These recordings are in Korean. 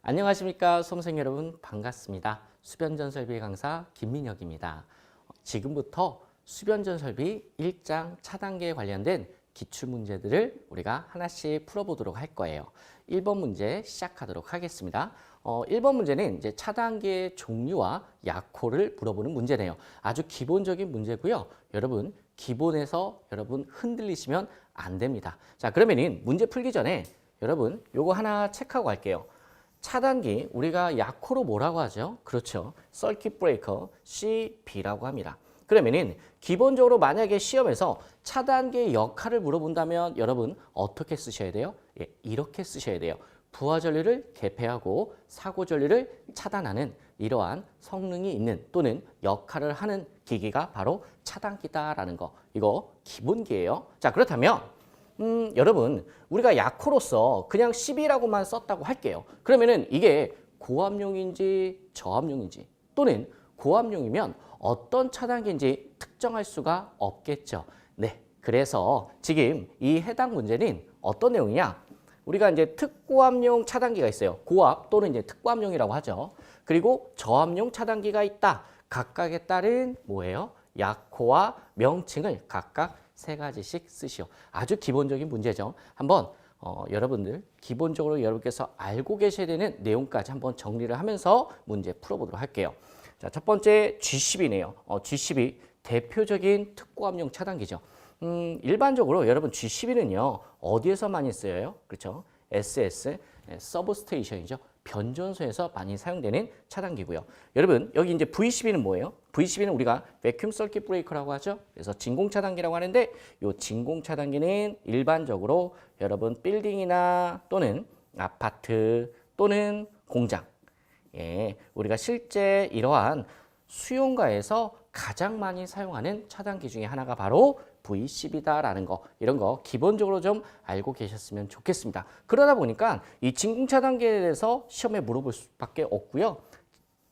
안녕하십니까 수험생 여러분, 반갑습니다. 수변전설비 강사 김민혁입니다. 지금부터 수변전설비 1장 차단계에 관련된 기출문제들을 우리가 하나씩 풀어보도록 할 거예요. 1번 문제 시작하도록 하겠습니다. 1번 문제는 이제 차단계의 종류와 약호를 물어보는 문제네요. 아주 기본적인 문제고요. 여러분 기본에서 여러분 흔들리시면 안 됩니다. 자, 그러면은 문제 풀기 전에 여러분 요거 하나 체크하고 갈게요. 차단기 우리가 약호로 뭐라고 하죠? 그렇죠. 서킷 브레이커 CB라고 합니다. 그러면은 기본적으로 만약에 시험에서 차단기의 역할을 물어본다면 여러분 어떻게 쓰셔야 돼요? 예, 이렇게 쓰셔야 돼요. 부하 전류를 개폐하고 사고 전류를 차단하는 이러한 성능이 있는 또는 역할을 하는 기기가 바로 차단기다라는 거. 이거 기본기예요. 자, 그렇다면 여러분 우리가 약호로서 그냥 10이라고만 썼다고 할게요. 그러면은 이게 고압용인지 저압용인지 또는 고압용이면 어떤 차단기인지 특정할 수가 없겠죠. 네, 그래서 지금 이 해당 문제는 어떤 내용이냐? 우리가 이제 특고압용 차단기가 있어요. 고압 또는 이제 특고압용이라고 하죠. 그리고 저압용 차단기가 있다. 각각에 따른 뭐예요? 약호와 명칭을 각각 세 가지씩 쓰시오. 아주 기본적인 문제죠. 한번 여러분들 기본적으로 여러분께서 알고 계셔야 되는 내용까지 한번 정리를 하면서 문제 풀어보도록 할게요. 자, 첫 번째 G12네요. G12 대표적인 특고압용 차단기죠. 일반적으로 여러분 G12는요 어디에서 많이 쓰여요? 그렇죠? SS 서브스테이션이죠. 변전소에서 많이 사용되는 차단기고요. 여러분 여기 이제 V12는 뭐예요? V12는 우리가 베큐um 서킷 브레이커라고 하죠. 그래서 진공 차단기라고 하는데 이 진공 차단기는 일반적으로 여러분 빌딩이나 또는 아파트 또는 공장, 예, 우리가 실제 이러한 수용가에서 가장 많이 사용하는 차단기 중에 하나가 바로 V10이다라는 거, 이런 거 기본적으로 좀 알고 계셨으면 좋겠습니다. 그러다 보니까 이 진공 차단기에 대해서 시험에 물어볼 수밖에 없고요.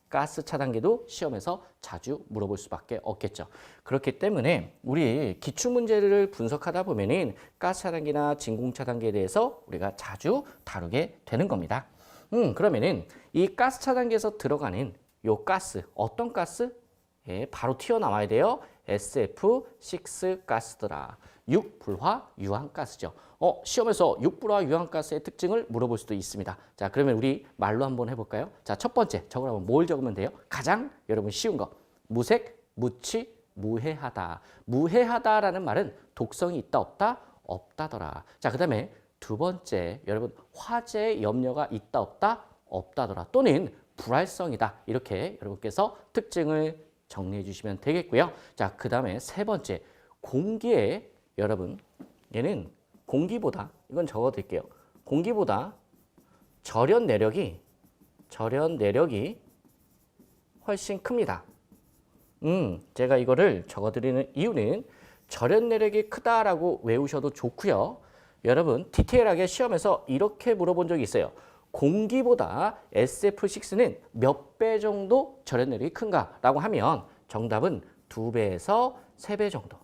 가스 차단기도 시험에서 자주 물어볼 수밖에 없겠죠. 그렇기 때문에 우리 기출문제를 분석하다 보면은 가스 차단기나 진공 차단기에 대해서 우리가 자주 다루게 되는 겁니다. 그러면은 이 가스 차단기에서 들어가는 요 가스, 어떤 가스? 예, 바로 튀어나와야 돼요. SF6 가스더라. 육불화 유황가스죠. 시험에서 육불화 유황가스의 특징을 물어볼 수도 있습니다. 자, 그러면 우리 말로 한번 해볼까요? 자, 첫 번째 적으라면 뭘 적으면 돼요? 가장 여러분 쉬운 거. 무색, 무취, 무해하다. 무해하다라는 말은 독성이 있다 없다? 없다더라. 자, 그 다음에 두 번째 여러분 화재의 염려가 있다 없다? 없다더라. 또는 불활성이다. 이렇게 여러분께서 특징을 정리해 주시면 되겠고요. 자, 그 다음에 세 번째 공기에 여러분 얘는 공기보다 이건 적어드릴게요. 공기보다 절연 내력이 훨씬 큽니다. 제가 이거를 적어드리는 이유는 절연 내력이 크다라고 외우셔도 좋고요. 여러분 디테일하게 시험에서 이렇게 물어본 적이 있어요. 공기보다 SF6는 몇 배 정도 절연 내력이 큰가라고 하면 정답은 2배에서 3배 정도.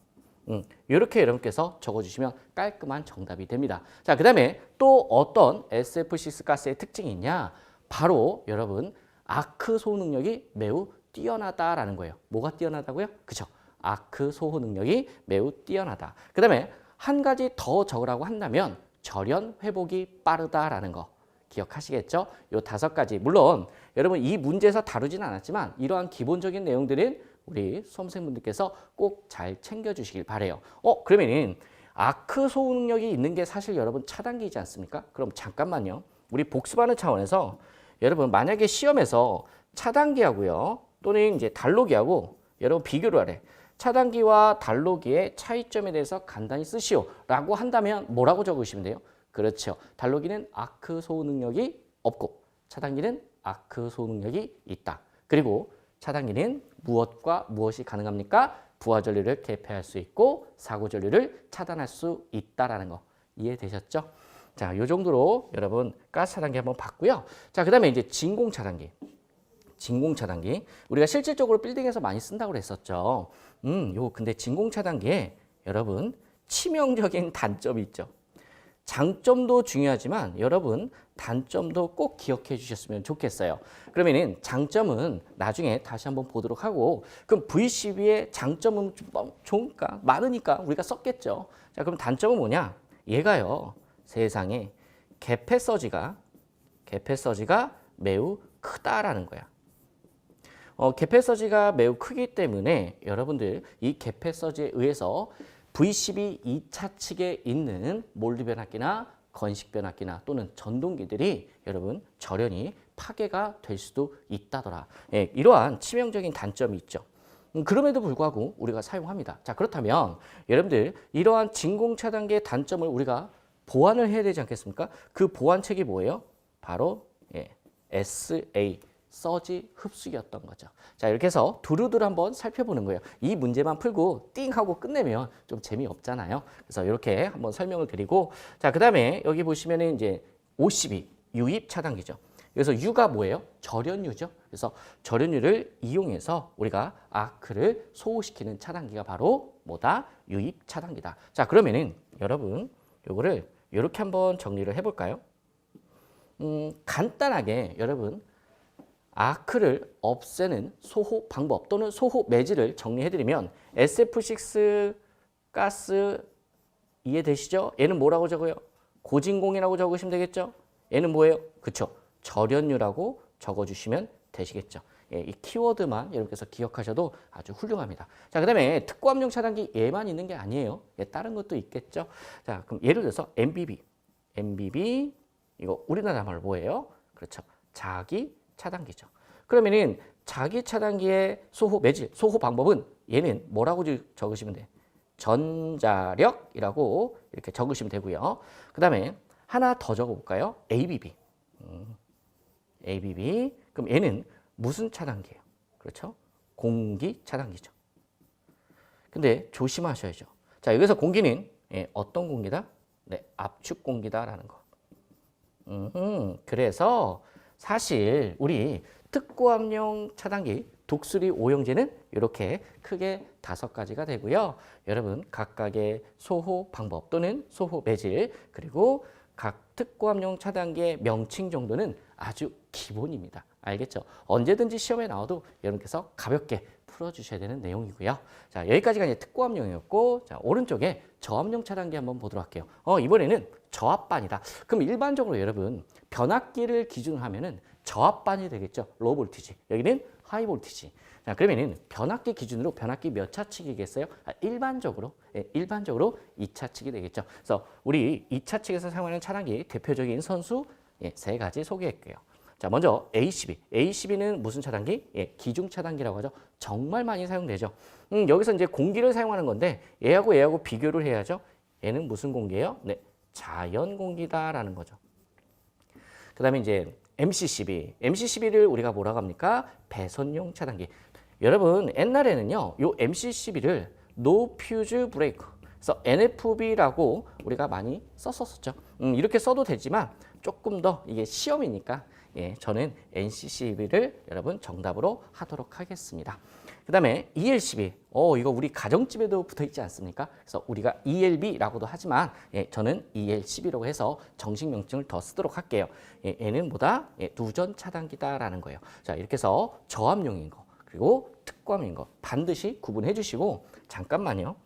이렇게 여러분께서 적어주시면 깔끔한 정답이 됩니다. 자, 그 다음에 또 어떤 SF6 가스의 특징이 있냐? 바로 여러분 아크 소호 능력이 매우 뛰어나다라는 거예요. 뭐가 뛰어나다고요? 그죠? 아크 소호 능력이 매우 뛰어나다. 그 다음에 한 가지 더 적으라고 한다면 절연 회복이 빠르다라는 거. 기억하시겠죠? 요 5가지. 물론 여러분 이 문제에서 다루진 않았지만 이러한 기본적인 내용들은 우리 수험생분들께서 꼭 잘 챙겨주시길 바래요. 그러면은 아크 소호 능력이 있는 게 사실 여러분 차단기이지 않습니까? 그럼 잠깐만요. 우리 복습하는 차원에서 여러분 만약에 시험에서 차단기하고요 또는 이제 단로기하고 여러분 비교를 하래. 차단기와 단로기의 차이점에 대해서 간단히 쓰시오라고 한다면 뭐라고 적으시면 돼요? 그렇죠. 단로기는 아크 소호 능력이 없고 차단기는 아크 소호 능력이 있다. 그리고 차단기는 무엇과 무엇이 가능합니까? 부하 전류를 개폐할 수 있고 사고 전류를 차단할 수 있다라는 거 이해되셨죠? 자, 요 정도로 여러분 가스 차단기 한번 봤고요. 자, 그다음에 이제 진공 차단기. 진공 차단기. 우리가 실질적으로 빌딩에서 많이 쓴다고 그랬었죠. 근데 진공 차단기에 여러분 치명적인 단점이 있죠. 장점도 중요하지만 여러분 단점도 꼭 기억해 주셨으면 좋겠어요. 그러면은 장점은 나중에 다시 한번 보도록 하고, 그럼 V12의 장점은 좀 좋으니까 많으니까 우리가 썼겠죠. 자, 그럼 단점은 뭐냐? 얘가요, 세상에 개폐 서지가 매우 크다라는 거야. 개폐 서지가 매우 크기 때문에 여러분들 이 개폐 서지에 의해서 V12 2차 측에 있는 몰드 변압기나 건식 변압기나 또는 전동기들이 여러분 절연히 파괴가 될 수도 있다더라. 예, 이러한 치명적인 단점이 있죠. 그럼에도 불구하고 우리가 사용합니다. 자, 그렇다면 여러분들 이러한 진공 차단기의 단점을 우리가 보완을 해야 되지 않겠습니까? 그 보완책이 뭐예요? 바로 SA 서지 흡수기였던 거죠. 자, 이렇게 해서 두루두루 한번 살펴보는 거예요. 이 문제만 풀고 띵 하고 끝내면 좀 재미없잖아요. 그래서 이렇게 한번 설명을 드리고, 자, 그다음에 여기 보시면은 이제 52 유입 차단기죠. 그래서 U가 뭐예요? 절연유죠. 그래서 절연유를 이용해서 우리가 아크를 소호시키는 차단기가 바로 뭐다? 유입 차단기다. 자, 그러면은 여러분 요거를 이렇게 한번 정리를 해볼까요? 간단하게 여러분 아크를 없애는 소호 방법 또는 소호 매질을 정리해드리면 SF6 가스 이해되시죠? 얘는 뭐라고 적어요? 고진공이라고 적으시면 되겠죠? 얘는 뭐예요? 그쵸? 절연유라고 적어주시면 되시겠죠? 예, 이 키워드만 여러분께서 기억하셔도 아주 훌륭합니다. 자, 그 다음에 특고압용 차단기 얘만 있는 게 아니에요. 예, 다른 것도 있겠죠? 자, 그럼 예를 들어서 MBB 이거 우리나라 말로 뭐예요? 그렇죠? 자기 차단기죠. 그러면은 자기 차단기의 소호 매질, 소호 방법은 얘는 뭐라고 적으시면 돼? 전자력이라고 이렇게 적으시면 되고요. 그 다음에 하나 더 적어볼까요? ABB. ABB. 그럼 얘는 무슨 차단기예요? 그렇죠? 공기 차단기죠. 근데 조심하셔야죠. 자, 여기서 공기는 어떤 공기다? 네, 압축 공기다라는 거. 그래서 사실 우리 특고압용 차단기 독수리 오형제는 이렇게 크게 5가지가 되고요. 여러분 각각의 소호 방법 또는 소호 매질 그리고 각 특고압용 차단기의 명칭 정도는 아주 기본입니다. 알겠죠? 언제든지 시험에 나와도 여러분께서 가볍게 풀어주셔야 되는 내용이고요. 자, 여기까지가 이제 특고압용이었고, 자, 오른쪽에 저압용 차단기 한번 보도록 할게요. 이번에는 저압반이다. 그럼 일반적으로 여러분 변압기를 기준으로 하면은 저압반이 되겠죠. 로우 볼티지. 여기는 하이 볼티지. 자, 그러면은 변압기 기준으로 변압기 몇 차측이겠어요? 일반적으로 2차 측이 되겠죠. 그래서 우리 2차 측에서 사용하는 차단기 대표적인 선수 3가지 소개할게요. 자, 먼저 A12는 무슨 차단기? 기중 차단기라고 하죠. 정말 많이 사용되죠. 여기서 이제 공기를 사용하는 건데 얘하고 비교를 해야죠. 얘는 무슨 공기예요? 네, 자연 공기다라는 거죠. 그다음에 이제 MC12를 우리가 뭐라고 합니까? 배선용 차단기. 여러분 옛날에는요, 요 MC12를 No Fuse Break, 그래서 NFB라고 우리가 많이 썼었죠. 이렇게 써도 되지만 조금 더 이게 시험이니까 저는 NC12를 여러분 정답으로 하도록 하겠습니다. 그 다음에 EL12, 이거 우리 가정집에도 붙어 있지 않습니까? 그래서 우리가 ELB라고도 하지만 저는 EL12라고 해서 정식 명칭을 더 쓰도록 할게요. 얘는 뭐다? 누전 차단기다라는 거예요. 자, 이렇게 해서 저압용인 거 그리고 특고압용인 거 반드시 구분해 주시고, 잠깐만요.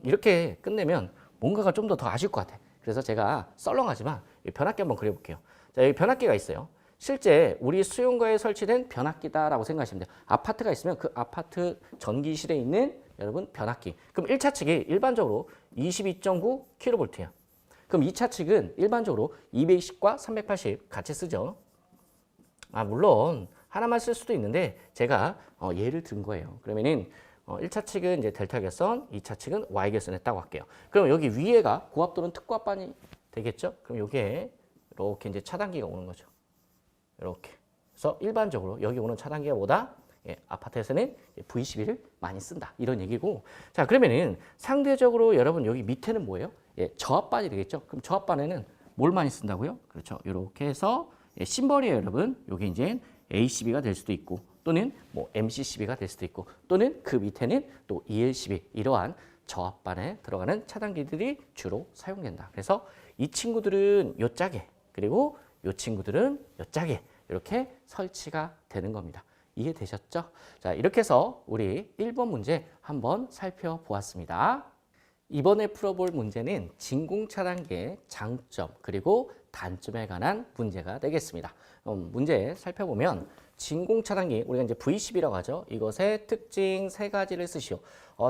이렇게 끝내면 뭔가가 좀 더 아실 것 같아. 그래서 제가 썰렁하지만 변압기 한번 그려볼게요. 자, 여기 변압기가 있어요. 실제 우리 수용가에 설치된 변압기다라고 생각하시면 돼요. 아파트가 있으면 그 아파트 전기실에 있는 여러분 변압기. 그럼 1차 측이 일반적으로 22.9 kV야. 그럼 2차 측은 일반적으로 220과 380 같이 쓰죠. 물론 하나만 쓸 수도 있는데 제가 예를 든 거예요. 그러면은 1차 측은 이제 델타 결선, 2차 측은 Y 결선 했다고 할게요. 그럼 여기 위에가 고압 또는 특고압반이 되겠죠? 그럼 여기에 이렇게 이제 차단기가 오는 거죠. 이렇게. 그래서 일반적으로 여기 오는 차단기가 뭐다? 아파트에서는 V12를 많이 쓴다. 이런 얘기고. 자, 그러면은 상대적으로 여러분 여기 밑에는 뭐예요? 저압반이 되겠죠? 그럼 저압반에는 뭘 많이 쓴다고요? 그렇죠. 이렇게 해서 심벌이에요, 여러분. 여기 이제 ACB가 될 수도 있고, 또는 뭐 MCCB가 될 수도 있고, 또는 그 밑에는 또 ELCB, 이러한 저압반에 들어가는 차단기들이 주로 사용된다. 그래서 이 친구들은 요 짝에, 그리고 요 친구들은 요 짝에 이렇게 설치가 되는 겁니다. 이해되셨죠? 자, 이렇게 해서 우리 1번 문제 한번 살펴보았습니다. 이번에 풀어볼 문제는 진공차단기의 장점 그리고 단점에 관한 문제가 되겠습니다. 문제 살펴보면 진공차단기, 우리가 이제 V10이라고 하죠. 이것의 특징 세 가지를 쓰시오.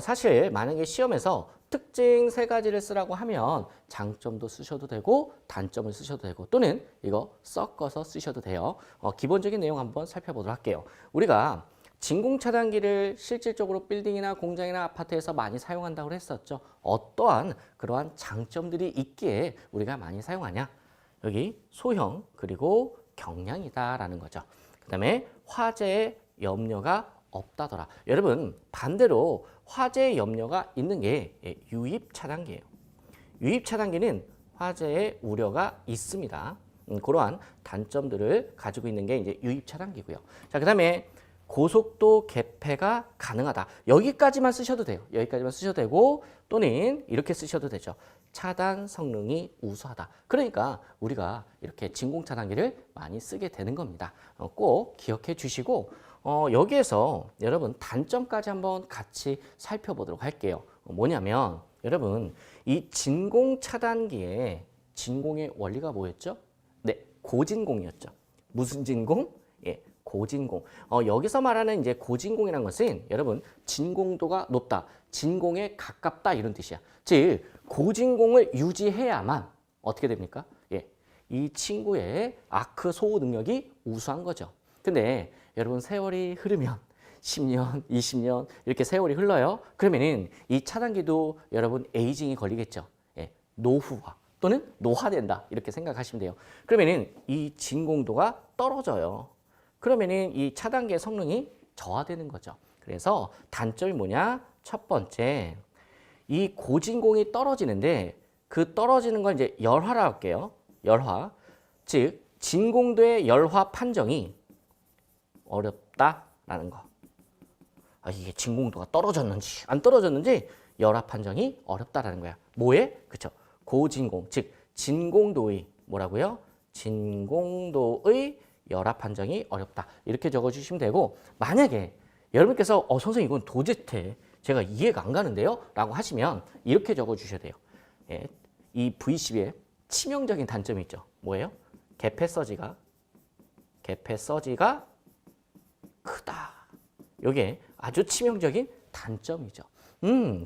사실 만약에 시험에서 특징 세 가지를 쓰라고 하면 장점도 쓰셔도 되고 단점을 쓰셔도 되고 또는 이거 섞어서 쓰셔도 돼요. 기본적인 내용 한번 살펴보도록 할게요. 우리가 진공차단기를 실질적으로 빌딩이나 공장이나 아파트에서 많이 사용한다고 했었죠. 어떠한 그러한 장점들이 있기에 우리가 많이 사용하냐? 여기 소형 그리고 경량이다라는 거죠. 그 다음에 화재의 염려가 없다더라. 여러분 반대로 화재의 염려가 있는 게 유입차단기예요. 유입차단기는 화재의 우려가 있습니다. 그러한 단점들을 가지고 있는 게 이제 유입차단기고요. 자, 그 다음에 고속도 개폐가 가능하다. 여기까지만 쓰셔도 돼요. 여기까지만 쓰셔도 되고 또는 이렇게 쓰셔도 되죠. 차단 성능이 우수하다. 그러니까 우리가 이렇게 진공차단기를 많이 쓰게 되는 겁니다. 꼭 기억해 주시고 여기에서 여러분 단점까지 한번 같이 살펴보도록 할게요. 뭐냐면 여러분 이 진공차단기의 진공의 원리가 뭐였죠? 네, 고진공이었죠. 무슨 진공? 예, 고진공. 여기서 말하는 이제 고진공이라는 것은 여러분 진공도가 높다, 진공에 가깝다 이런 뜻이야. 즉 고진공을 유지해야만 어떻게 됩니까? 예, 이 친구의 아크 소후 능력이 우수한 거죠. 근데 여러분 세월이 흐르면 10년, 20년 이렇게 세월이 흘러요. 그러면은 이 차단기도 여러분 에이징이 걸리겠죠. 예, 노후화 또는 노화된다 이렇게 생각하시면 돼요. 그러면은 이 진공도가 떨어져요. 그러면은 이 차단기의 성능이 저하되는 거죠. 그래서 단점이 뭐냐? 첫 번째, 이 고진공이 떨어지는데 그 떨어지는 걸 이제 열화라고 할게요. 열화. 즉 진공도의 열화 판정이 어렵다라는 거. 이게 진공도가 떨어졌는지 안 떨어졌는지 열화 판정이 어렵다라는 거야. 뭐에? 그쵸. 고진공, 즉 진공도의 뭐라고요? 진공도의 열화 판정이 어렵다. 이렇게 적어주시면 되고 만약에 여러분께서 선생님 이건 도저히 제가 이해가 안 가는데요? 라고 하시면 이렇게 적어주셔야 돼요. 예, 이 V10의 치명적인 단점이 있죠. 뭐예요? 개폐 서지가 크다. 이게 아주 치명적인 단점이죠.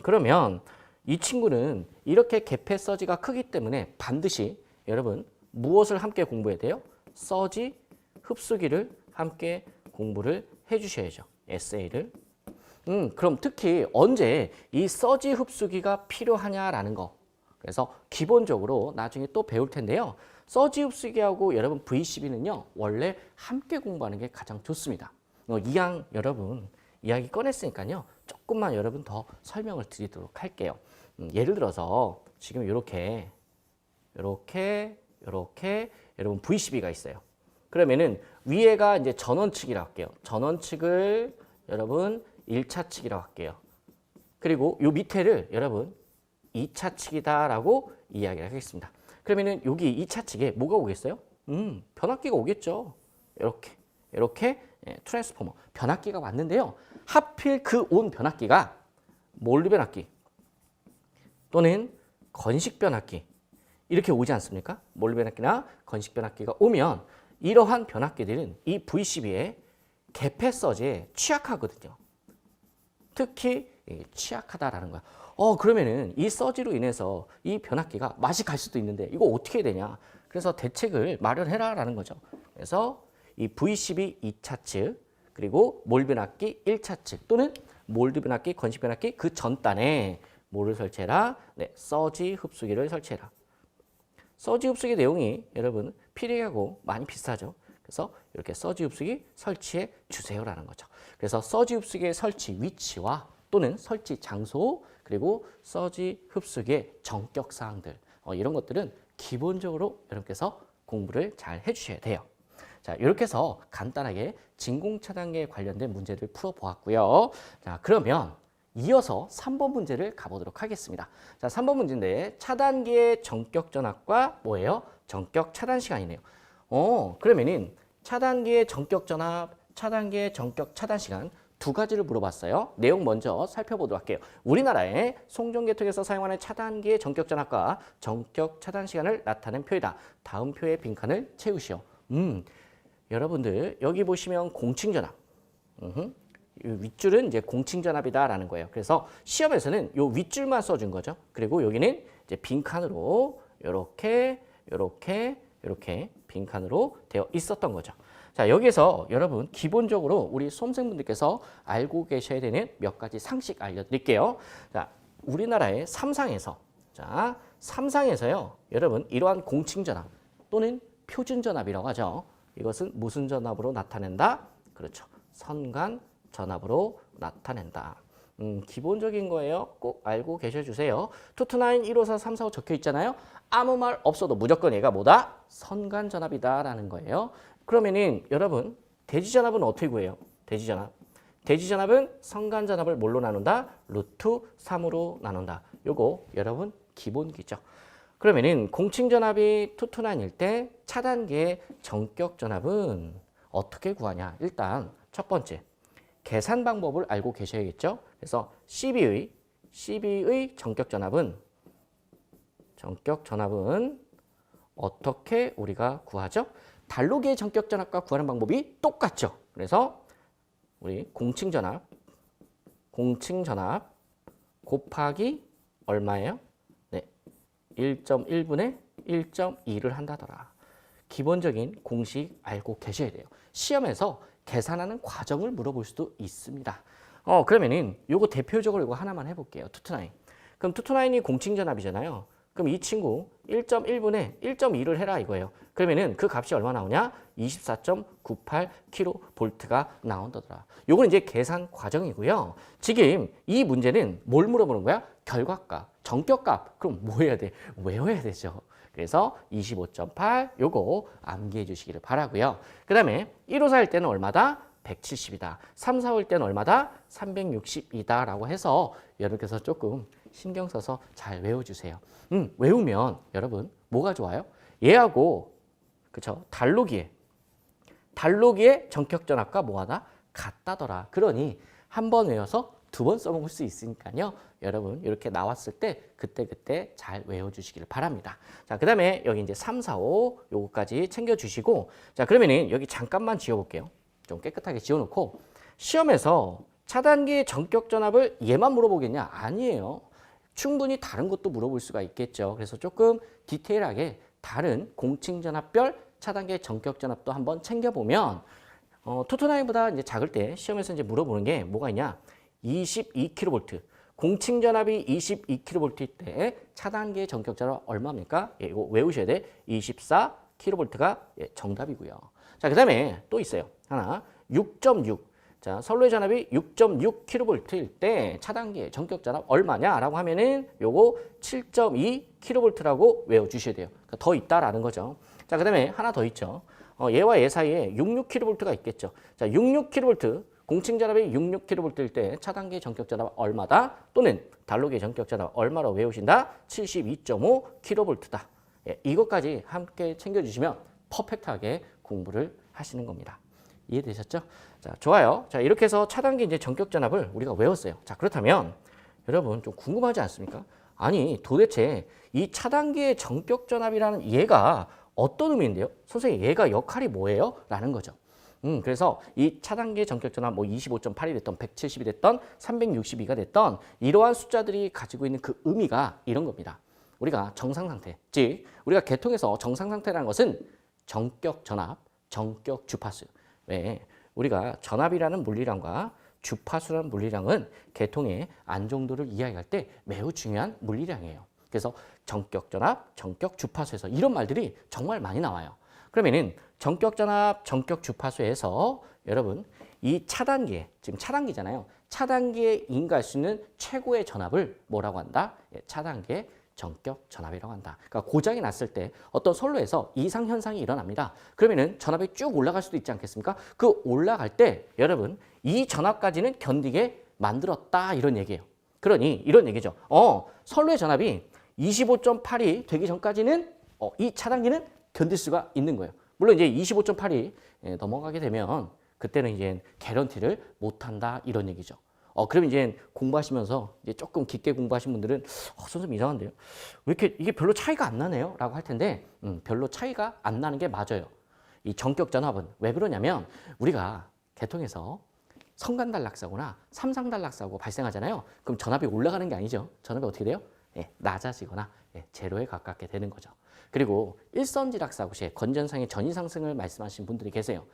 그러면 이 친구는 이렇게 개폐 서지가 크기 때문에 반드시 여러분 무엇을 함께 공부해야 돼요? 서지 흡수기를 함께 공부를 해주셔야죠. 에세이를. 그럼 특히 언제 이 서지 흡수기가 필요하냐라는 거. 그래서 기본적으로 나중에 또 배울 텐데요. 서지 흡수기하고 여러분 V12는요. 원래 함께 공부하는 게 가장 좋습니다. 여러분 이야기 꺼냈으니까요. 조금만 여러분 더 설명을 드리도록 할게요. 예를 들어서 지금 이렇게 여러분 V12가 있어요. 그러면은 위에가 이제 전원 측이라고 할게요. 전원 측을 여러분 1차 측이라고 할게요. 그리고 요 밑에를 여러분 2차 측이다라고 이야기를 하겠습니다. 그러면은 여기 2차 측에 뭐가 오겠어요? 변압기가 오겠죠. 이렇게 트랜스포머 변압기가 왔는데요. 하필 그 온 변압기가 몰드 변압기 또는 건식 변압기 이렇게 오지 않습니까? 몰드 변압기나 건식 변압기가 오면 이러한 변압기들은 이 V12의 개폐 서지에 취약하거든요. 특히 취약하다라는 거야. 그러면은 이 서지로 인해서 이 변압기가 맛이 갈 수도 있는데 이거 어떻게 해야 되냐? 그래서 대책을 마련해라라는 거죠. 그래서 이 V12 2차 측 그리고 몰드 변압기 1차 측 또는 몰드 변압기, 건식 변압기 그 전단에 뭐를 설치해라? 네, 서지 흡수기를 설치해라. 서지 흡수기 내용이 여러분 필요하고 많이 비슷하죠. 그래서 이렇게 서지 흡수기 설치해 주세요라는 거죠. 그래서 서지 흡수기의 설치 위치와 또는 설치 장소 그리고 서지 흡수기의 전격 사항들 이런 것들은 기본적으로 여러분께서 공부를 잘 해주셔야 돼요. 자, 이렇게 해서 간단하게 진공차단기에 관련된 문제들 풀어보았고요. 자, 그러면 이어서 3번 문제를 가보도록 하겠습니다. 자, 3번 문제인데 차단기의 전격 전압과 뭐예요? 전격 차단 시간이네요. 그러면은 차단기의 전격 전압, 차단기의 전격 차단 시간 두 가지를 물어봤어요. 내용 먼저 살펴보도록 할게요. 우리나라의 송전계통에서 사용하는 차단기의 전격 전압과 전격 차단 시간을 나타낸 표이다. 다음 표의 빈칸을 채우시오. 여러분들 여기 보시면 공칭전압. 윗줄은 이제 공칭전압이다라는 거예요. 그래서 시험에서는 요 윗줄만 써준 거죠. 그리고 여기는 이제 빈칸으로 이렇게 빈칸으로 되어 있었던 거죠. 자, 여기서 여러분 기본적으로 우리 수험생분들께서 알고 계셔야 되는 몇 가지 상식 알려드릴게요. 자, 우리나라의 삼상에서요. 여러분 이러한 공칭전압 또는 표준전압이라고 하죠. 이것은 무슨 전압으로 나타낸다? 그렇죠. 선간전압으로 나타낸다. 기본적인 거예요. 꼭 알고 계셔주세요. 229, 154, 345 적혀 있잖아요. 아무 말 없어도 무조건 얘가 뭐다? 선간전압이다라는 거예요. 그러면은 여러분 대지전압은 어떻게 구해요? 대지전압은 선간전압을 뭘로 나눈다? 루트 3으로 나눈다. 요거 여러분 기본기죠. 그러면은 공칭전압이 229일 때 차단기의 전격전압은 어떻게 구하냐? 일단 첫 번째 계산 방법을 알고 계셔야겠죠. 그래서 CB의 전격전압은 어떻게 우리가 구하죠? 달로기의 전격전압과 구하는 방법이 똑같죠. 그래서 우리 공칭전압 곱하기 얼마예요? 네, 1.1분의 1.2를 한다더라. 기본적인 공식 알고 계셔야 돼요. 시험에서 계산하는 과정을 물어볼 수도 있습니다. 그러면은 요거 대표적으로 이거 하나만 해볼게요. 229. 그럼 229이 공칭전압이잖아요. 그럼 이 친구 1.1분의 1.2를 해라 이거예요. 그러면은 그 값이 얼마 나오냐? 24.98kV가 나온다더라. 요거는 이제 계산 과정이고요. 지금 이 문제는 뭘 물어보는 거야? 결과값, 전격값. 그럼 뭐 해야 돼? 외워야 되죠. 그래서 25.8 요거 암기해 주시기를 바라고요. 그 다음에 154일 때는 얼마다? 170이다. 345일 때는 얼마다? 360이다 라고 해서 여러분께서 조금 신경 써서 잘 외워주세요. 외우면 여러분 뭐가 좋아요? 얘하고 그쵸? 달로기의 전격전압과 뭐하다? 같다더라. 그러니 한 번 외워서 두 번 써먹을 수 있으니까요. 여러분 이렇게 나왔을 때 그때 잘 외워주시기를 바랍니다. 자, 그 다음에 여기 이제 3, 4, 5 요거까지 챙겨주시고 자, 그러면은 여기 잠깐만 지워볼게요. 좀 깨끗하게 지워놓고 시험에서 차단기의 전격전압을 얘만 물어보겠냐? 아니에요. 충분히 다른 것도 물어볼 수가 있겠죠. 그래서 조금 디테일하게 다른 공칭전압별 차단기의 전격전압도 한번 챙겨보면 229보다 이제 작을 때 시험에서 이제 물어보는 게 뭐가 있냐? 22kV. 공칭전압이 22kV일 때 차단기의 전격전압 얼마입니까? 예, 이거 외우셔야 돼. 24kV가 예, 정답이고요. 자, 그 다음에 또 있어요. 하나, 6.6. 자, 선로의 전압이 6.6kV일 때 차단기의 전격전압 얼마냐라고 하면은 요거 7.2kV라고 외워주셔야 돼요. 그러니까 더 있다라는 거죠. 자, 그 다음에 하나 더 있죠. 얘와 얘 사이에 66kV가 있겠죠. 자, 66kV, 공칭전압이 66kV일 때 차단기의 전격전압 얼마다? 또는 달로기의 전격전압 얼마로 외우신다? 72.5kV다. 예, 이것까지 함께 챙겨주시면 퍼펙트하게 공부를 하시는 겁니다. 이해되셨죠? 자, 좋아요. 자, 이렇게 해서 차단기 이제 전격전압을 우리가 외웠어요. 자, 그렇다면 여러분 좀 궁금하지 않습니까? 아니, 도대체 이 차단기의 전격전압이라는 얘가 어떤 의미인데요? 선생님, 얘가 역할이 뭐예요? 라는 거죠. 그래서 이 차단기의 전격전압 뭐 25.8이 됐던 170이 됐던 362가 됐던 이러한 숫자들이 가지고 있는 그 의미가 이런 겁니다. 우리가 정상 상태, 즉 우리가 계통에서 정상 상태라는 것은 전격 전압, 전격 주파수. 왜? 우리가 전압이라는 물리량과 주파수라는 물리량은 계통의 안정도를 이야기할 때 매우 중요한 물리량이에요. 그래서 전격 전압, 전격 주파수에서 이런 말들이 정말 많이 나와요. 그러면은 전격 전압, 전격 주파수에서 여러분 이 차단기에, 지금 차단기잖아요. 차단기에 인가할 수 있는 최고의 전압을 뭐라고 한다? 예, 차단기의 전격 전압이라고 한다. 그러니까 고장이 났을 때 어떤 선로에서 이상 현상이 일어납니다. 그러면은 전압이 쭉 올라갈 수도 있지 않겠습니까? 그 올라갈 때 여러분 이 전압까지는 견디게 만들었다 이런 얘기예요. 그러니 이런 얘기죠. 선로의 전압이 25.8이 되기 전까지는 이 차단기는 견딜 수가 있는 거예요. 물론 이제 25.8이 넘어가게 되면 그때는 이제 개런티를 못한다 이런 얘기죠. 그럼 이제 공부하시면서 이제 조금 깊게 공부하신 분들은 선생님 이상한데요? 왜 이렇게 이게 별로 차이가 안 나네요? 라고 할 텐데 별로 차이가 안 나는 게 맞아요. 이 전격 전압은 왜 그러냐면 우리가 계통에서 성간단락사고나 삼상단락사고 발생하잖아요. 그럼 전압이 올라가는 게 아니죠. 전압이 어떻게 돼요? 낮아지거나 제로에 가깝게 되는 거죠. 그리고 일선지락사고 시에 건전상의 전이 상승을 말씀하신 분들이 계세요.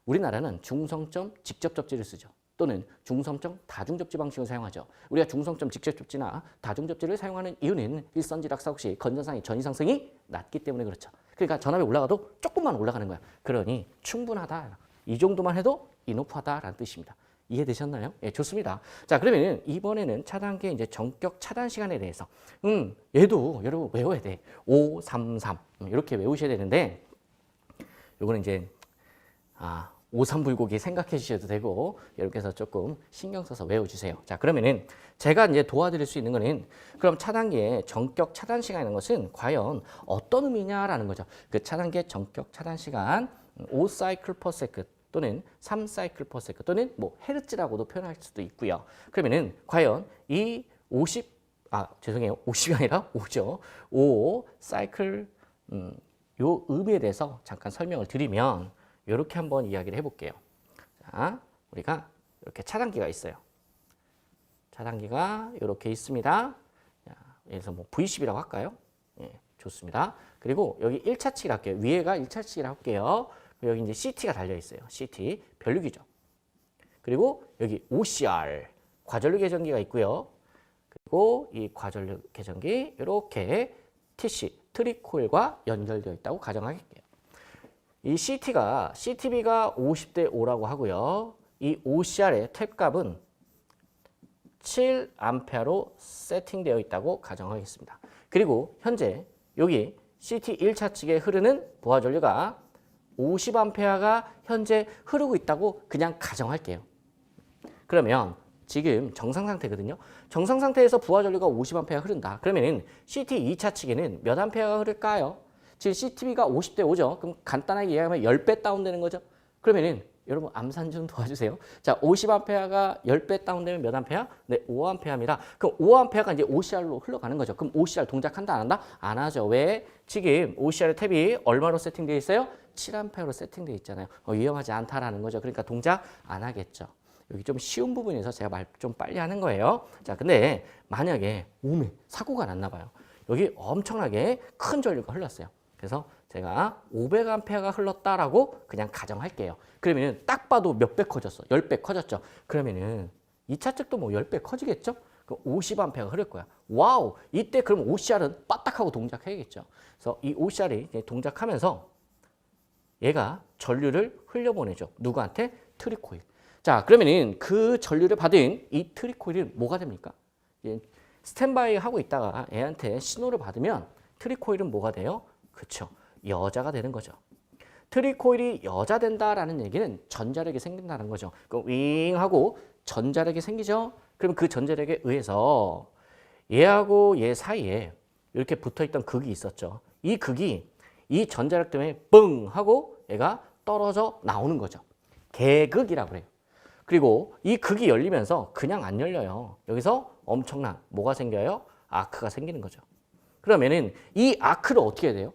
우리나라는 중성점 직접 접지를 쓰죠. 또는 중성점 다중접지 방식을 사용하죠. 우리가 중성점 직접 접지나 다중접지를 사용하는 이유는 일선지락사 혹시 건전상의 전이 상승이 낮기 때문에 그렇죠. 그러니까 전압이 올라가도 조금만 올라가는 거야. 그러니 충분하다. 이 정도만 해도 이노프하다라는 뜻입니다. 이해되셨나요? 예, 좋습니다. 자, 그러면 이번에는 차단기의 이제 전격 차단 시간에 대해서 얘도 여러분 외워야 돼. 5, 3, 3 이렇게 외우셔야 되는데 요거는 이제 5, 3 불고기 생각해 주셔도 되고 이렇게 해서 조금 신경 써서 외워주세요. 자, 그러면은 제가 이제 도와드릴 수 있는 거는 그럼 차단기의 전격 차단 시간이라는 것은 과연 어떤 의미냐라는 거죠. 그 차단기의 전격 차단 시간 5사이클 per second 또는 3사이클 per second 또는 뭐 헤르츠라고도 표현할 수도 있고요. 그러면은 과연 이 50이 아니라 5죠. 5 사이클 요 의미에 대해서 잠깐 설명을 드리면 이렇게 한번 이야기를 해볼게요. 자, 우리가 이렇게 차단기가 있어요. 차단기가 이렇게 있습니다. 그래서 뭐 V10이라고 할까요? 예, 좋습니다. 그리고 여기 1차치기를 할게요. 위에가 1차치기를 할게요. 여기 이제 CT가 달려 있어요. CT 변류기죠. 그리고 여기 OCR 과전류 개전기가 있고요. 그리고 이 과전류 개전기 이렇게 TC 트리코일과 연결되어 있다고 가정할게요. 이 CTB가 50대 5라고 하고요. 이 OCR의 탭값은 7A로 세팅되어 있다고 가정하겠습니다. 그리고 현재 여기 CT 1차측에 흐르는 부하전류가 50A가 현재 흐르고 있다고 그냥 가정할게요. 그러면 지금 정상 상태거든요. 정상 상태에서 부하전류가 50A가 흐른다. 그러면 CT 2차측에는 몇 A가 흐를까요? 지금 CTB가 50대 5죠. 그럼 간단하게 이야기하면 10배 다운되는 거죠. 그러면은 여러분 암산 좀 도와주세요. 자, 50A가 10배 다운되면 몇 A야? 네, 5A입니다. 그럼 5A가 이제 OCR로 흘러가는 거죠. 그럼 OCR 동작한다 안 한다? 안 하죠. 왜? 지금 OCR의 탭이 얼마로 세팅되어 있어요? 7A로 세팅되어 있잖아요. 위험하지 않다라는 거죠. 그러니까 동작 안 하겠죠. 여기 좀 쉬운 부분에서 제가 말 좀 빨리 하는 거예요. 자, 근데 만약에 오면 사고가 났나 봐요. 여기 엄청나게 큰 전류가 흘렀어요. 그래서 제가 500A가 흘렀다라고 그냥 가정할게요. 그러면은 딱 봐도 몇 배 커졌어? 10배 커졌죠. 그러면은 2차 측도 뭐 10배 커지겠죠? 그럼 50A가 흐를 거야. 와우! 이때 그럼 OCR은 빠딱하고 동작해야겠죠. 그래서 이 OCR이 이제 동작하면서 얘가 전류를 흘려보내죠. 누구한테? 트리코일. 자, 그러면은 그 전류를 받은 이 트리코일은 뭐가 됩니까? 스탠바이 하고 있다가 애한테 신호를 받으면 트리코일은 뭐가 돼요? 그렇죠. 여자가 되는 거죠. 트리코일이 여자 된다라는 얘기는 전자력이 생긴다는 거죠. 그럼 윙 하고 전자력이 생기죠. 그럼 그 전자력에 의해서 얘하고 얘 사이에 이렇게 붙어있던 극이 있었죠. 이 극이 이 전자력 때문에 뻥 하고 얘가 떨어져 나오는 거죠. 개극이라고 그래요. 그리고 이 극이 열리면서 그냥 안 열려요. 여기서 엄청난 뭐가 생겨요? 아크가 생기는 거죠. 그러면은 이 아크를 어떻게 해야 돼요?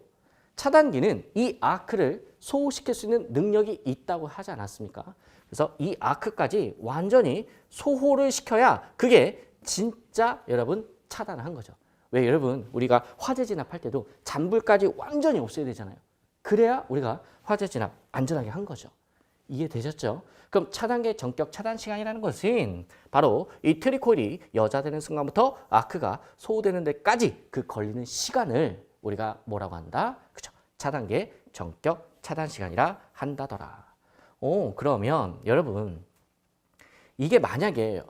차단기는 이 아크를 소호시킬 수 있는 능력이 있다고 하지 않았습니까? 그래서 이 아크까지 완전히 소호를 시켜야 그게 진짜 여러분 차단을 한 거죠. 왜 여러분 우리가 화재 진압할 때도 잔불까지 완전히 없애야 되잖아요. 그래야 우리가 화재 진압 안전하게 한 거죠. 이해되셨죠? 그럼 차단기의 전격 차단 시간이라는 것은 바로 이 트리코일이 여자 되는 순간부터 아크가 소호되는 데까지 그 걸리는 시간을 우리가 뭐라고 한다? 그죠? 차단기의 전격 차단 시간이라 한다더라. 그러면 여러분 이게 만약에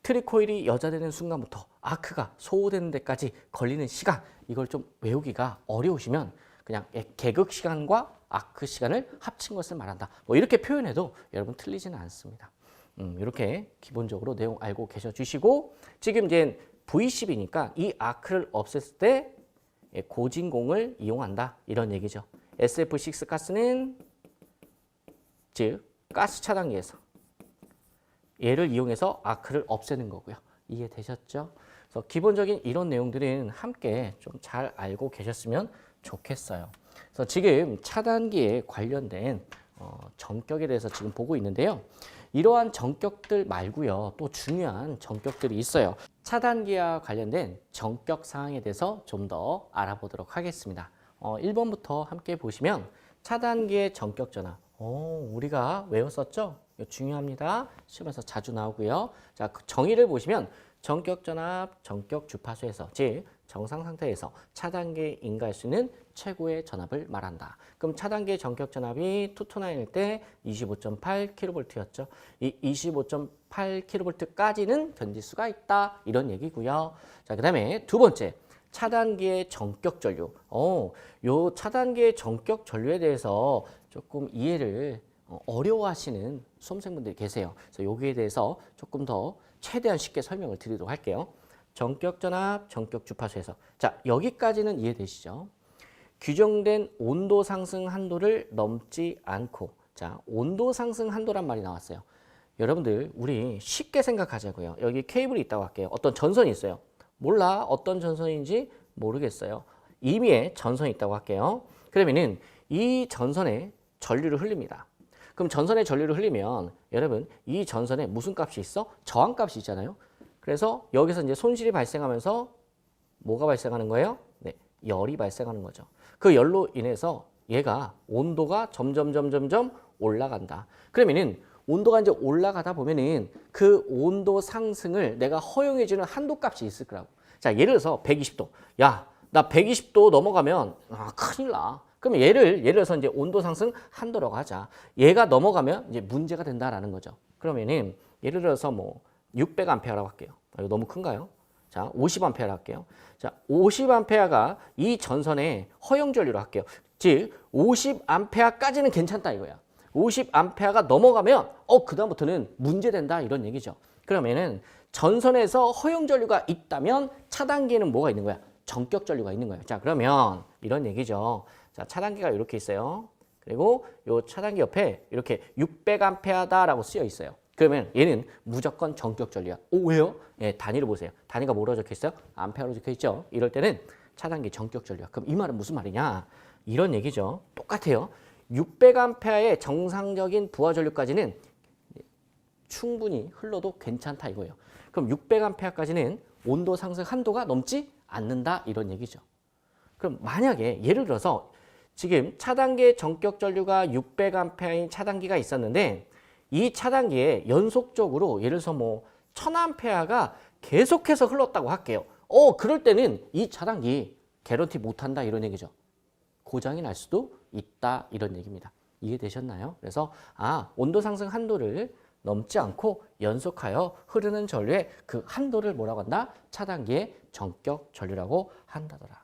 트리코일이 여자 되는 순간부터 아크가 소호되는 데까지 걸리는 시간 이걸 좀 외우기가 어려우시면 그냥 개극 시간과 아크 시간을 합친 것을 말한다. 뭐 이렇게 표현해도 여러분 틀리지는 않습니다. 이렇게 기본적으로 내용 알고 계셔 주시고 지금 이제 V10이니까 이 아크를 없앴을 때 고진공을 이용한다 이런 얘기죠. SF6 가스는 즉 가스 차단기에서 얘를 이용해서 아크를 없애는 거고요. 이해되셨죠? 그래서 기본적인 이런 내용들은 함께 좀 잘 알고 계셨으면 좋겠어요. 그래서 지금 차단기에 관련된 전격에 대해서 지금 보고 있는데요. 이러한 전격들 말고요. 또 중요한 전격들이 있어요. 차단기와 관련된 전격 사항에 대해서 좀 더 알아보도록 하겠습니다. 1번부터 함께 보시면 차단기의 전격 전압. 우리가 외웠었죠? 이거 중요합니다. 시험에서 자주 나오고요. 자, 그 정의를 보시면 전격 전압, 전격 주파수에서 즉 정상 상태에서 차단기에 인가할 수 있는 최고의 전압을 말한다. 그럼 차단기의 전격 전압이 229일 때 25.8kV였죠. 이 25.8kV까지는 견딜 수가 있다. 이런 얘기고요. 자, 그다음에 두 번째. 차단기의 전격 전류. 요 차단기의 전격 전류에 대해서 조금 이해를 어려워하시는 수험생분들이 계세요. 그래서 여기에 대해서 조금 더 최대한 쉽게 설명을 드리도록 할게요. 전격 전압, 전격 주파수에서. 자, 여기까지는 이해되시죠? 규정된 온도 상승 한도를 넘지 않고. 자, 온도 상승 한도란 말이 나왔어요. 여러분들, 우리 쉽게 생각하자고요. 여기 케이블이 있다고 할게요. 어떤 전선이 있어요. 몰라. 어떤 전선인지 모르겠어요. 임의의 전선이 있다고 할게요. 그러면은 이 전선에 전류를 흘립니다. 그럼 전선에 전류를 흘리면 여러분 이 전선에 무슨 값이 있어? 저항값이 있잖아요. 그래서 여기서 이제 손실이 발생하면서 뭐가 발생하는 거예요? 네, 열이 발생하는 거죠. 그 열로 인해서 얘가 온도가 점점 올라간다. 그러면은 온도가 이제 올라가다 보면은 그 온도 상승을 내가 허용해주는 한도값이 있을 거라고. 자, 예를 들어서 120도. 야, 나 120도 넘어가면 큰일 나. 그러면 예를 들어서 이제 온도 상승 한도라고 하자. 얘가 넘어가면 이제 문제가 된다라는 거죠. 그러면은 예를 들어서 뭐 600A라고 할게요. 이거 너무 큰가요? 자, 50A 할게요. 자, 50A가 이 전선에 허용 전류로 할게요. 즉 50A까지는 괜찮다 이거야. 50A가 넘어가면 그다음부터는 문제된다 이런 얘기죠. 그러면은 전선에서 허용 전류가 있다면 차단기에는 뭐가 있는 거야? 전격 전류가 있는 거예요. 자, 그러면 이런 얘기죠. 자, 차단기가 이렇게 있어요. 그리고 이 차단기 옆에 이렇게 600A다라고 쓰여 있어요. 그러면 얘는 무조건 전격 전류야. 왜요? 예, 단위를 보세요. 단위가 뭐로 적혀 있어요? 암페어로 적혀 있죠. 이럴 때는 차단기 전격 전류야. 그럼 이 말은 무슨 말이냐? 이런 얘기죠. 똑같아요. 600A의 정상적인 부하 전류까지는 충분히 흘러도 괜찮다 이거예요. 그럼 600A까지는 온도 상승 한도가 넘지 않는다 이런 얘기죠. 그럼 만약에 예를 들어서 지금 차단기의 전격 전류가 600A인 차단기가 있었는데 이 차단기에 연속적으로 예를 들어서 뭐 1000A가 계속해서 흘렀다고 할게요. 그럴 때는 이 차단기 개런티 못한다 이런 얘기죠. 고장이 날 수도 있다 이런 얘기입니다. 이해되셨나요? 그래서 온도 상승 한도를 넘지 않고 연속하여 흐르는 전류의 그 한도를 뭐라고 한다? 차단기의 전격 전류라고 한다더라.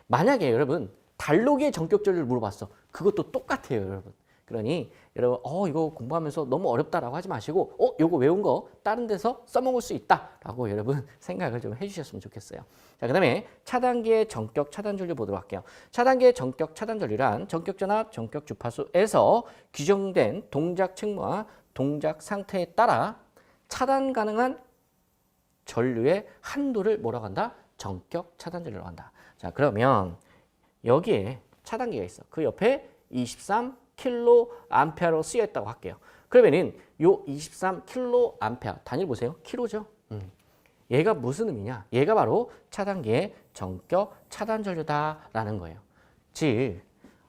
만약에 여러분 단로기의 전격 전류를 물어봤어. 그것도 똑같아요, 여러분. 그러니 여러분 이거 공부하면서 너무 어렵다라고 하지 마시고 이거 외운 거 다른 데서 써먹을 수 있다라고 여러분 생각을 좀 해주셨으면 좋겠어요. 자, 그다음에 차단기의 전격 차단 전류 보도록 할게요. 차단기의 전격 차단 전류란 전격 전압, 전격 주파수에서 규정된 동작 층과 동작 상태에 따라 차단 가능한 전류의 한도를 뭐라고 한다? 전격 차단 전류라고 한다. 자, 그러면 여기에 차단기가 있어. 그 옆에 23kA로 쓰여 있다고 할게요. 그러면은 요 23kA 단위를 보세요. 킬로죠. 얘가 무슨 의미냐? 얘가 바로 차단기의 전격 차단 전류다라는 거예요. 즉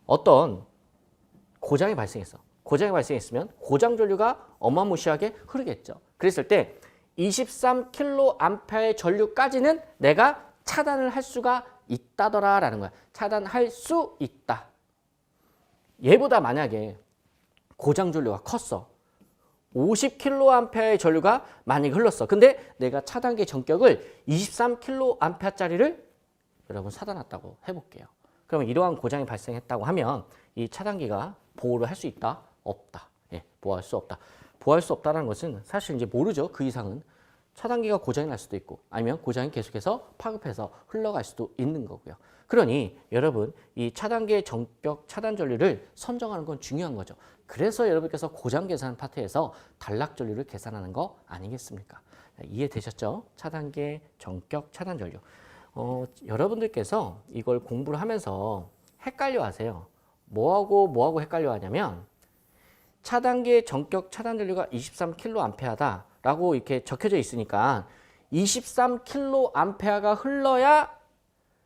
어떤 고장이 발생했어. 고장이 발생했으면 고장 전류가 어마무시하게 흐르겠죠. 그랬을 때 23kA의 전류까지는 내가 차단을 할 수가 있다더라라는 거야. 차단할 수 있다. 얘보다 만약에 고장 전류가 컸어. 50kA의 전류가 만약에 흘렀어. 근데 내가 차단기 전격을 23kA짜리를 여러분 사다 놨다고 해볼게요. 그러면 이러한 고장이 발생했다고 하면 이 차단기가 보호를 할 수 있다? 없다. 예, 보호할 수 없다. 보호할 수 없다는 것은 사실 이제 모르죠. 그 이상은. 차단기가 고장이 날 수도 있고 아니면 고장이 계속해서 파급해서 흘러갈 수도 있는 거고요. 그러니 여러분 이 차단기의 전격 차단 전류를 선정하는 건 중요한 거죠. 그래서 여러분께서 고장 계산 파트에서 단락 전류를 계산하는 거 아니겠습니까? 이해되셨죠? 차단기의 전격 차단 전류. 여러분들께서 이걸 공부를 하면서 헷갈려 하세요. 뭐하고 헷갈려 하냐면 차단기의 전격 차단 전류가 23kA다 라고 이렇게 적혀져 있으니까 23kA가 흘러야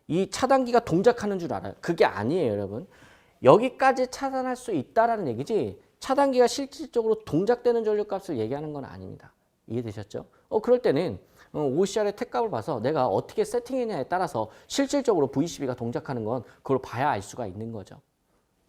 이 차단기가 동작하는 줄 알아요. 그게 아니에요, 여러분. 여기까지 차단할 수 있다라는 얘기지 차단기가 실질적으로 동작되는 전류값을 얘기하는 건 아닙니다. 이해되셨죠? 그럴 때는 OCR의 택값을 봐서 내가 어떻게 세팅했냐에 따라서 실질적으로 VCB가 동작하는 건 그걸 봐야 알 수가 있는 거죠.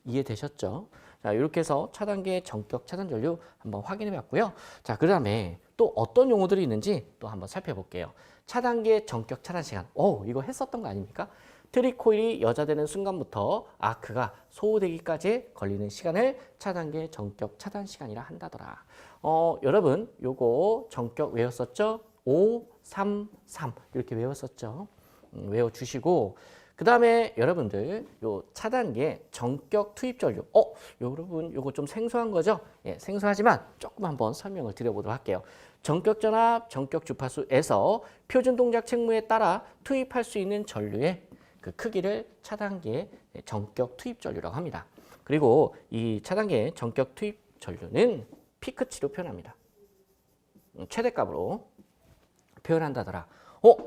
이해되셨죠? 자, 이렇게 해서 차단기의 전격 차단 전류 한번 확인해 봤고요. 자, 그 다음에 또 어떤 용어들이 있는지 또 한번 살펴볼게요. 차단기의 전격 차단 시간. 이거 했었던 거 아닙니까? 트리코일이 여자되는 순간부터 아크가 소호되기까지 걸리는 시간을 차단기의 전격 차단 시간이라 한다더라. 여러분 요거 전격 외웠었죠? 5, 3, 3 이렇게 외웠었죠? 외워주시고 그 다음에 여러분들 요 차단기의 전격 투입 전류. 여러분 요거 좀 생소한 거죠? 예, 생소하지만 조금 한번 설명을 드려보도록 할게요. 전격 전압, 전격 주파수에서 표준 동작 책무에 따라 투입할 수 있는 전류의 그 크기를 차단기의 전격 투입 전류라고 합니다. 그리고 이 차단기의 전격 투입 전류는 피크치로 표현합니다. 최대값으로 표현한다더라.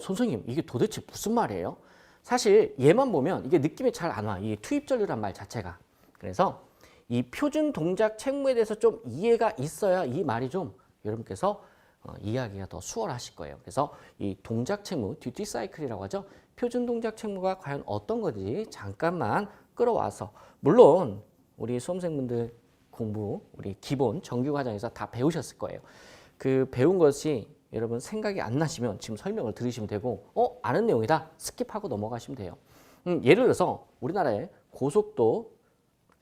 선생님 이게 도대체 무슨 말이에요? 사실 얘만 보면 이게 느낌이 잘 안 와. 이 투입 전류란 말 자체가. 그래서 이 표준 동작 책무에 대해서 좀 이해가 있어야 이 말이 좀 여러분께서 이해하기가 더 수월하실 거예요. 그래서 이 동작 책무, 듀티 사이클이라고 하죠. 표준 동작 책무가 과연 어떤 건지 잠깐만 끌어와서 물론 우리 수험생분들 공부, 우리 기본 정규 과정에서 다 배우셨을 거예요. 그 배운 것이 여러분 생각이 안 나시면 지금 설명을 들으시면 되고 아는 내용이다 스킵하고 넘어가시면 돼요. 예를 들어서 우리나라의 고속도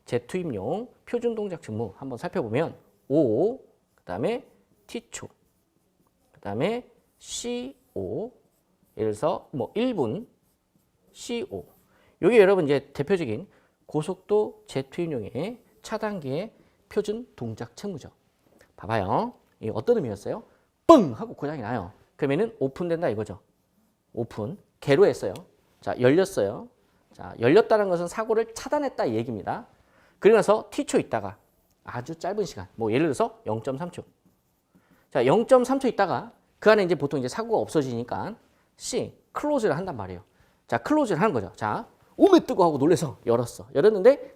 재투입용 표준 동작 책무 한번 살펴보면 O, 그 다음에 T초, 그 다음에 CO, 예를 들어서 뭐 1분 CO. 여기 여러분 이제 대표적인 고속도 재투입용의 차단기의 표준 동작 책무죠. 봐봐요. 이 어떤 의미였어요? 뻥 하고 고장이 나요. 그러면은 오픈된다 이거죠. 오픈. 개로 했어요. 자, 열렸어요. 자, 열렸다는 것은 사고를 차단했다 이 얘기입니다. 그리고 나서 T초 있다가 아주 짧은 시간, 뭐 예를 들어서 0.3초. 자, 0.3초 있다가 그 안에 이제 보통 이제 사고가 없어지니까 C, 클로즈를 한단 말이에요. 자, 클로즈를 하는 거죠. 자, 오메 뜨거 하고 놀래서 열었어. 열었는데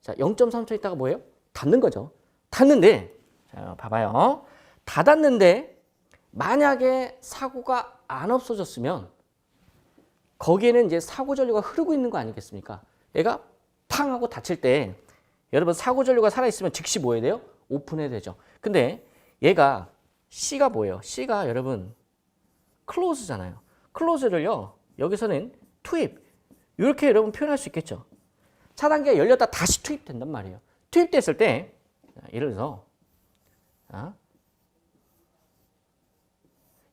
자, 0.3초 있다가 뭐예요? 닫는 거죠. 닫는데 자, 봐봐요. 닫았는데 만약에 사고가 안 없어졌으면 거기에는 이제 사고 전류가 흐르고 있는 거 아니겠습니까? 얘가 팡 하고 닫힐 때 여러분 사고 전류가 살아있으면 즉시 뭐 해야 돼요? 오픈해야 되죠. 근데 얘가 C가 뭐예요? C가 여러분 클로즈잖아요. 클로즈를요 여기서는 투입 이렇게 여러분 표현할 수 있겠죠. 차단기가 열렸다 다시 투입된단 말이에요. 투입됐을 때 예를 들어서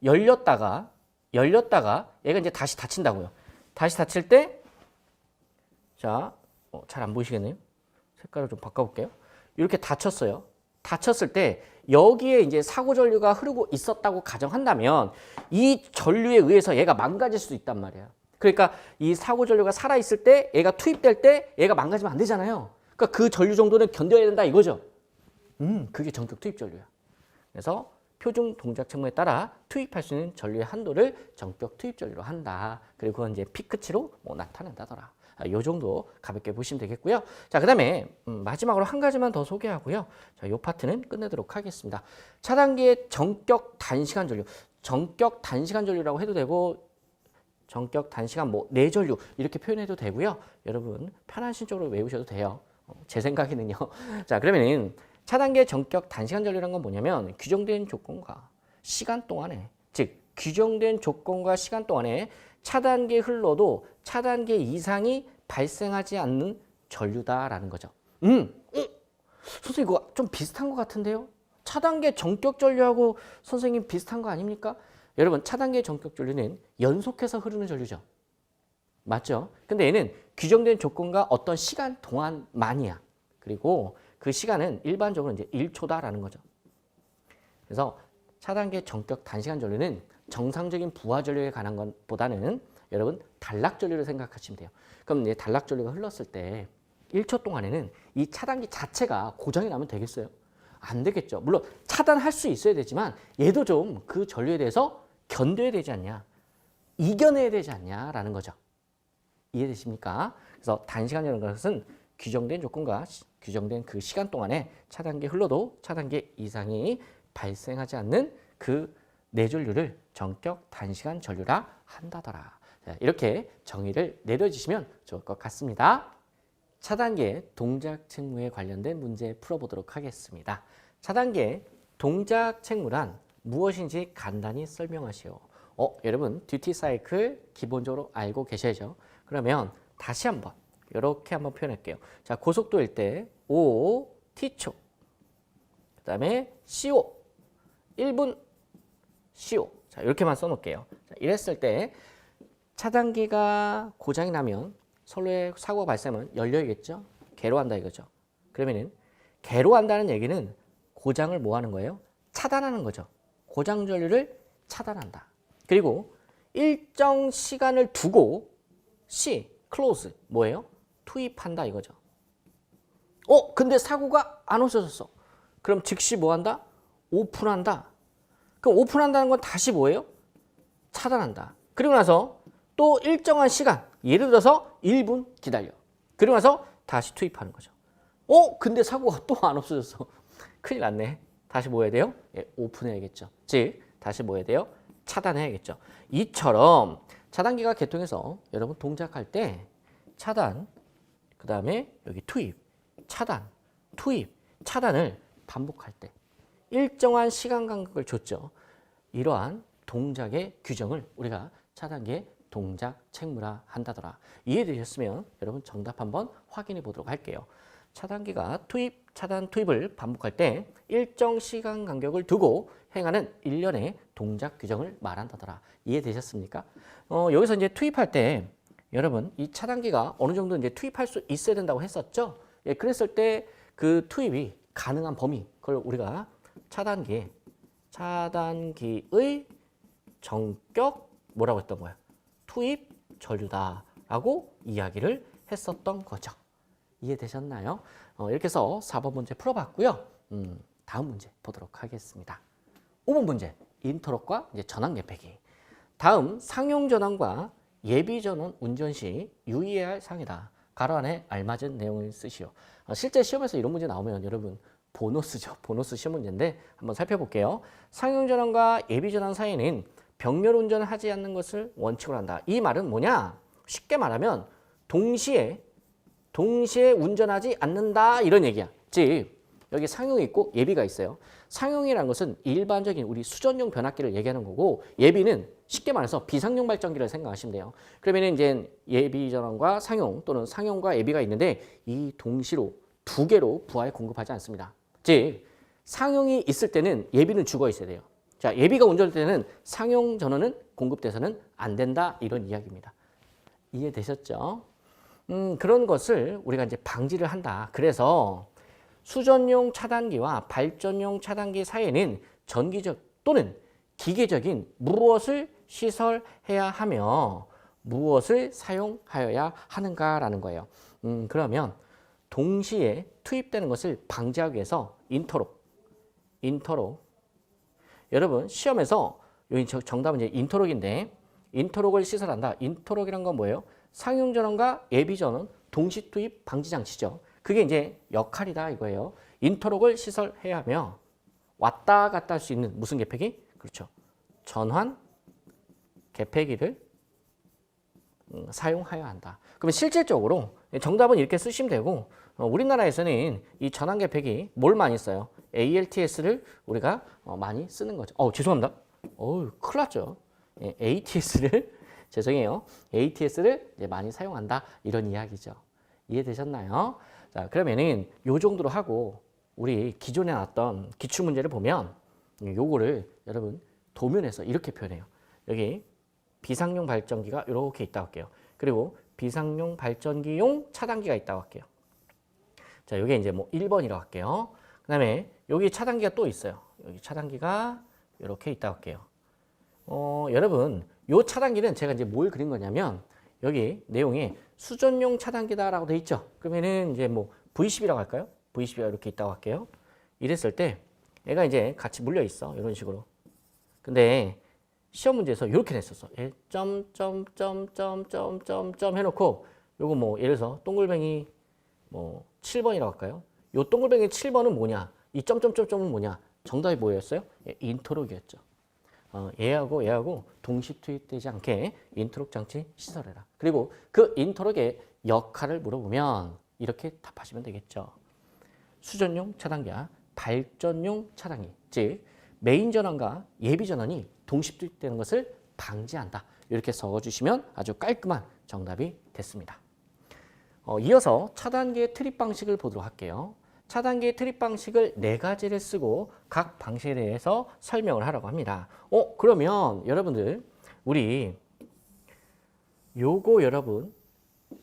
열렸다가 얘가 이제 다시 닫힌다고요. 다시 닫힐 때 자, 잘 안 보이시겠네요. 색깔을 좀 바꿔볼게요. 이렇게 닫혔어요. 닫혔을 때 여기에 이제 사고 전류가 흐르고 있었다고 가정한다면 이 전류에 의해서 얘가 망가질 수도 있단 말이에요. 그러니까 이 사고 전류가 살아있을 때 얘가 투입될 때 얘가 망가지면 안 되잖아요. 그러니까 그 전류 정도는 견뎌야 된다 이거죠. 그게 전격 투입 전류야. 그래서 표준 동작 책무에 따라 투입할 수 있는 전류의 한도를 전격 투입 전류로 한다. 그리고 그건 이제 피크치로 나타낸다더라. 요 정도 가볍게 보시면 되겠고요. 자, 그 다음에 마지막으로 한 가지만 더 소개하고요. 자, 요 파트는 끝내도록 하겠습니다. 차단기의 전격 단시간 전류. 전격 단시간 전류라고 해도 되고 전격 단시간 뭐 내전류 이렇게 표현해도 되고요. 여러분 편하신 쪽으로 외우셔도 돼요. 제 생각에는요. 자, 그러면은 차단기의 전격 단시간 전류라는 건 뭐냐면 규정된 조건과 시간 동안에 즉 규정된 조건과 시간 동안에 차단기에 흘러도 차단기 이상이 발생하지 않는 전류다라는 거죠. 선생님 이거 좀 비슷한 것 같은데요? 차단계 전격 전류하고 선생님 비슷한 거 아닙니까? 여러분 차단계 전격 전류는 연속해서 흐르는 전류죠. 맞죠? 근데 얘는 규정된 조건과 어떤 시간 동안만이야. 그리고 그 시간은 일반적으로 이제 1초다라는 거죠. 그래서 차단계 전격 단시간 전류는 정상적인 부하 전류에 관한 것보다는 여러분 단락 전류를 생각하시면 돼요. 그럼 이제 단락 전류가 흘렀을 때 1초 동안에는 이 차단기 자체가 고장이 나면 되겠어요? 안 되겠죠. 물론 차단할 수 있어야 되지만 얘도 좀 그 전류에 대해서 견뎌야 되지 않냐, 이겨내야 되지 않냐라는 거죠. 이해되십니까? 그래서 단시간이라는 것은 규정된 조건과 규정된 그 시간 동안에 차단기 흘러도 차단기 이상이 발생하지 않는 그 내전류를 전격 단시간 전류라 한다더라. 이렇게 정의를 내려주시면 좋을 것 같습니다. 차단계 동작 책무에 관련된 문제 풀어보도록 하겠습니다. 차단계 동작 책무란 무엇인지 간단히 설명하시오. 여러분 듀티 사이클 기본적으로 알고 계셔야죠. 그러면 다시 한번 이렇게 한번 표현할게요. 자, 고속도일 때 5, T초, 그 다음에 CO, 1분 CO. 자, 이렇게만 써놓을게요. 자, 이랬을 때 차단기가 고장이 나면 선로에 사고가 발생하면 열려야겠죠? 개로한다 이거죠. 그러면은 개로한다는 얘기는 고장을 뭐 하는 거예요? 차단하는 거죠. 고장 전류를 차단한다. 그리고 일정 시간을 두고 C, close 뭐예요? 투입한다 이거죠. 근데 사고가 안 없어졌어. 그럼 즉시 뭐 한다? 오픈한다. 그럼 오픈한다는 건 다시 뭐예요? 차단한다. 그리고 나서 또 일정한 시간, 예를 들어서 1분 기다려. 그리고 나서 다시 투입하는 거죠. 근데 사고가 또 안 없어졌어. 큰일 났네. 다시 뭐 해야 돼요? 오픈해야겠죠. 즉 다시 뭐 해야 돼요? 차단해야겠죠. 이처럼 차단기가 개통해서 여러분 동작할 때 차단, 그 다음에 여기 투입, 차단, 투입, 차단을 반복할 때 일정한 시간 간격을 줬죠. 이러한 동작의 규정을 우리가 차단기의 동작 책무라 한다더라. 이해되셨으면 여러분 정답 한번 확인해 보도록 할게요. 차단기가 투입, 차단, 투입을 반복할 때 일정 시간 간격을 두고 행하는 일련의 동작 규정을 말한다더라. 이해되셨습니까? 여기서 이제 투입할 때 여러분 이 차단기가 어느 정도 이제 투입할 수 있어야 된다고 했었죠. 그랬을 때 그 투입이 가능한 범위, 그걸 우리가 차단기의 전격 뭐라고 했던 거야? 투입 전류다라고 이야기를 했었던 거죠. 이해되셨나요? 이렇게 해서 4번 문제 풀어봤고요. 다음 문제 보도록 하겠습니다. 5번 문제, 인터럽과 이제 전환 개폐기. 다음 상용 전환과 예비 전원 운전 시 유의해야 할 사항이다. 가로 안에 알맞은 내용을 쓰시오. 실제 시험에서 이런 문제 나오면 여러분 보너스죠. 보너스 시험 문제인데 한번 살펴볼게요. 상용 전환과 예비 전환 사이에는 병렬 운전을 하지 않는 것을 원칙으로 한다. 이 말은 뭐냐? 쉽게 말하면 동시에 운전하지 않는다 이런 얘기야. 즉 여기 상용이 있고 예비가 있어요. 상용이라는 것은 일반적인 우리 수전용 변압기를 얘기하는 거고 예비는 쉽게 말해서 비상용 발전기를 생각하시면 돼요. 그러면 이제 예비 전원과 상용 또는 상용과 예비가 있는데 이 동시로 두 개로 부하에 공급하지 않습니다. 즉 상용이 있을 때는 예비는 죽어 있어야 돼요. 자, 예비가 운전할 때는 상용 전원은 공급돼서는 안 된다 이런 이야기입니다. 이해되셨죠? 그런 것을 우리가 이제 방지를 한다. 그래서 수전용 차단기와 발전용 차단기 사이에는 전기적 또는 기계적인 무엇을 시설해야 하며 무엇을 사용하여야 하는가라는 거예요. 그러면 동시에 투입되는 것을 방지하기 위해서 인터록. 여러분 시험에서 여기 정답은 이제 인터록인데 인터록을 시설한다. 인터록이란 건 뭐예요? 상용 전원과 예비 전원 동시 투입 방지 장치죠. 그게 이제 역할이다 이거예요. 인터록을 시설해야 하며 왔다 갔다 할 수 있는 무슨 개폐기? 그렇죠. 전환 개폐기를 사용하여야 한다. 그러면 실질적으로 정답은 이렇게 쓰시면 되고 우리나라에서는 이 전환 개폐기 뭘 많이 써요? ALTS를 우리가 많이 쓰는 거죠. 죄송합니다. 큰일 났죠. ATS를 죄송해요. ATS를 이제 많이 사용한다 이런 이야기죠. 이해되셨나요? 자, 그러면은 요 정도로 하고 우리 기존에 나왔던 기출문제를 보면 요거를 여러분 도면에서 이렇게 표현해요. 여기 비상용 발전기가 이렇게 있다고 할게요. 그리고 비상용 발전기용 차단기가 있다고 할게요. 자, 여기 이제 뭐 1번이라고 할게요. 그 다음에 여기 차단기가 또 있어요. 여기 차단기가 이렇게 있다고 할게요. 여러분, 요 차단기는 제가 이제 뭘 그린 거냐면 여기 내용에 수전용 차단기다라고 돼 있죠. 그러면은 이제 뭐 V10이라고 할까요? V10이 이렇게 있다고 할게요. 이랬을 때 얘가 이제 같이 물려 있어. 이런 식으로. 근데 시험 문제에서 이렇게 냈었어. 점점점점점점 해놓고 요거 뭐 예를 들어서 동글뱅이 뭐 7번이라고 할까요? 요 동글뱅이 7번은 뭐냐? 이 점점점점은 뭐냐? 정답이 뭐였어요? 인터록이었죠. 얘하고 동시 투입되지 않게 인터록 장치 시설해라. 그리고 그 인터록의 역할을 물어보면 이렇게 답하시면 되겠죠. 수전용 차단기와 발전용 차단기, 즉 메인 전원과 예비 전원이 동시 투입되는 것을 방지한다. 이렇게 적어주시면 아주 깔끔한 정답이 됐습니다. 이어서 차단기의 트립 방식을 보도록 할게요. 차단기의 트립 방식을 4가지를 쓰고 각 방식에 대해서 설명을 하라고 합니다. 그러면 여러분들 우리 요거 여러분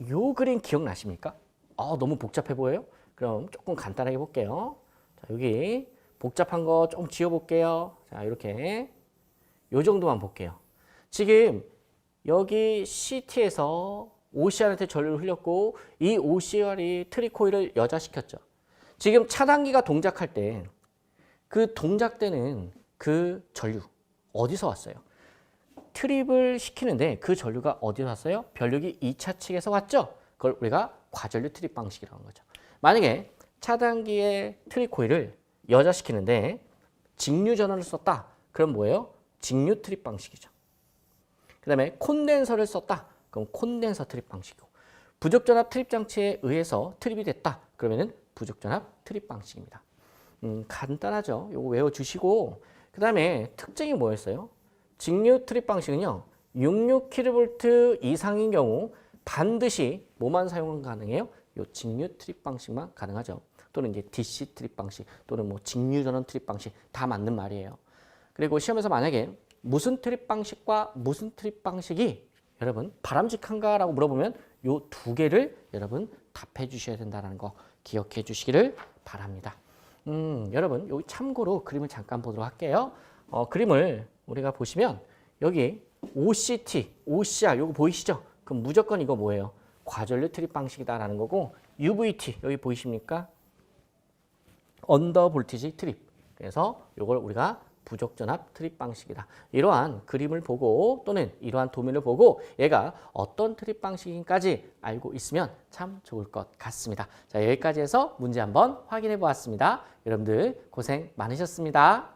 요 그림 기억나십니까? 너무 복잡해 보여요? 그럼 조금 간단하게 볼게요. 자, 여기 복잡한 거 좀 지워볼게요. 자, 이렇게 요 정도만 볼게요. 지금 여기 CT에서 OCR한테 전류를 흘렸고 이 OCR이 트리코일을 여자시켰죠. 지금 차단기가 동작할 때 그 동작되는 그 전류 어디서 왔어요? 트립을 시키는데 그 전류가 어디서 왔어요? 변류기 2차 측에서 왔죠? 그걸 우리가 과전류 트립 방식이라고 하는 거죠. 만약에 차단기의 트립 코일을 여자시키는데 직류 전원을 썼다. 그럼 뭐예요? 직류 트립 방식이죠. 그 다음에 콘덴서를 썼다. 그럼 콘덴서 트립 방식이고 부적전압 트립 장치에 의해서 트립이 됐다. 그러면은 부적전압 트립 방식입니다. 간단하죠. 요거 외워주시고 그 다음에 특징이 뭐였어요? 직류 트립 방식은요. 66kV 이상인 경우 반드시 뭐만 사용 가능해요? 요 직류 트립 방식만 가능하죠. 또는 이제 DC 트립 방식 또는 뭐 직류 전원 트립 방식 다 맞는 말이에요. 그리고 시험에서 만약에 무슨 트립 방식과 무슨 트립 방식이 여러분 바람직한가라고 물어보면 요 2개를 여러분 답해 주셔야 된다는 거 기억해 주시기를 바랍니다. 여러분 여기 참고로 그림을 잠깐 보도록 할게요. 그림을 우리가 보시면 여기 OCT, OCR 요거 보이시죠? 그럼 무조건 이거 뭐예요? 과전류 트립 방식이다라는 거고 UVT 여기 보이십니까? 언더 볼티지 트립. 그래서 요걸 우리가 부적전압 트립 방식이다. 이러한 그림을 보고 또는 이러한 도면을 보고 얘가 어떤 트립 방식인까지 알고 있으면 참 좋을 것 같습니다. 자, 여기까지 해서 문제 한번 확인해 보았습니다. 여러분들 고생 많으셨습니다.